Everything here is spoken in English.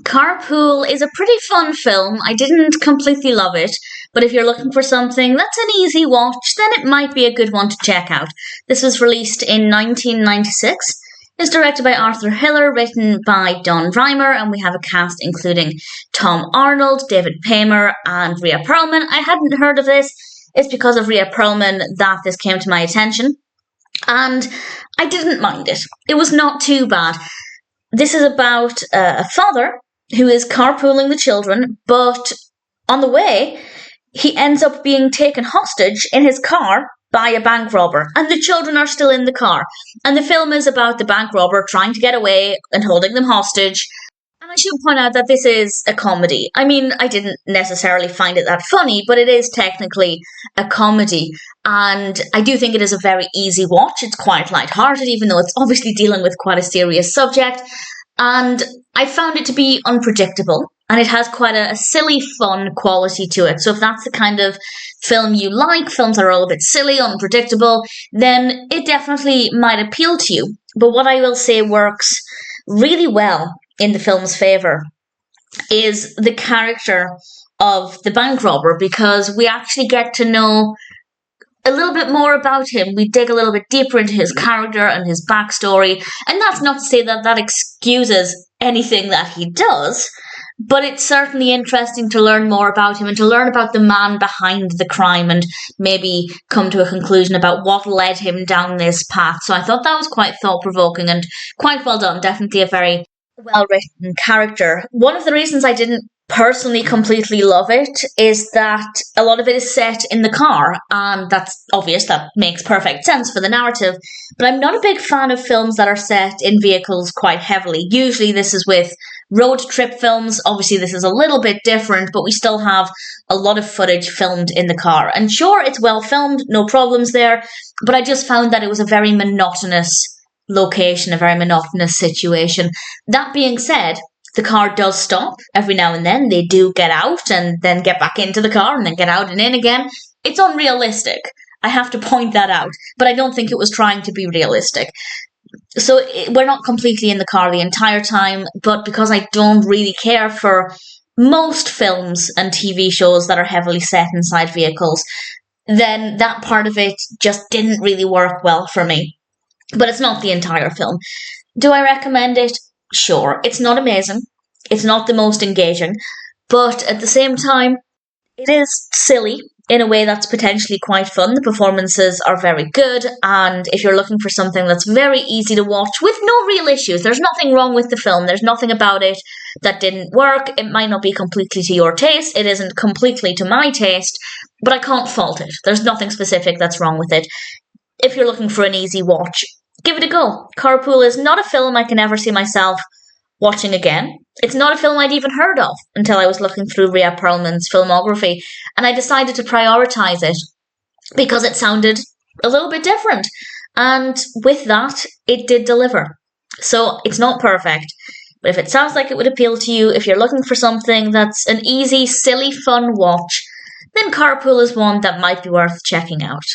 Carpool is a pretty fun film. I didn't completely love it, but if you're looking for something that's an easy watch, then it might be a good one to check out. This was released in 1996. It's directed by Arthur Hiller, written by Don Reimer, and we have a cast including Tom Arnold, David Paymer, and Rhea Perlman. I hadn't heard of this. It's because of Rhea Perlman that this came to my attention, and I didn't mind it. It was not too bad. This is about a father who is carpooling the children, but on the way, he ends up being taken hostage in his car by a bank robber, and the children are still in the car. And the film is about the bank robber trying to get away and holding them hostage. And I should point out that this is a comedy. I mean, I didn't necessarily find it that funny, but it is technically a comedy. And I do think it is a very easy watch. It's quite lighthearted, even though it's obviously dealing with quite a serious subject. And I found it to be unpredictable. And it has quite a silly, fun quality to it. So if that's the kind of film you like, films that are a little bit silly, unpredictable, then it definitely might appeal to you. But what I will say works really well in the film's favour is the character of the bank robber, because we actually get to know a little bit more about him. We dig a little bit deeper into his character and his backstory. And that's not to say that that excuses anything that he does, but it's certainly interesting to learn more about him and to learn about the man behind the crime and maybe come to a conclusion about what led him down this path. So I thought that was quite thought-provoking and quite well done. Definitely a very well-written character. One of the reasons I didn't personally completely love it is that a lot of it is set in the car, and that's obvious. That makes perfect sense for the narrative. But I'm not a big fan of films that are set in vehicles quite heavily. Usually this is with road trip films. Obviously this is a little bit different, but we still have a lot of footage filmed in the car. And sure, it's well filmed, no problems there, but I just found that it was a very monotonous location, a very monotonous situation. That being said, the car does stop every now and then. They do get out and then get back into the car and then get out and in again. It's unrealistic. I have to point that out. But I don't think it was trying to be realistic. So we're not completely in the car the entire time, but because I don't really care for most films and TV shows that are heavily set inside vehicles, then that part of it just didn't really work well for me. But it's not the entire film. Do I recommend it? Sure. It's not amazing. It's not the most engaging. But at the same time, it is silly in a way that's potentially quite fun. The performances are very good. And if you're looking for something that's very easy to watch with no real issues, there's nothing wrong with the film. There's nothing about it that didn't work. It might not be completely to your taste. It isn't completely to my taste. But I can't fault it. There's nothing specific that's wrong with it. If you're looking for an easy watch, give it a go. Carpool is not a film I can ever see myself watching again. It's not a film I'd even heard of until I was looking through Rhea Perlman's filmography, and I decided to prioritise it because it sounded a little bit different. And with that, it did deliver. So it's not perfect, but if it sounds like it would appeal to you, if you're looking for something that's an easy, silly, fun watch, then Carpool is one that might be worth checking out.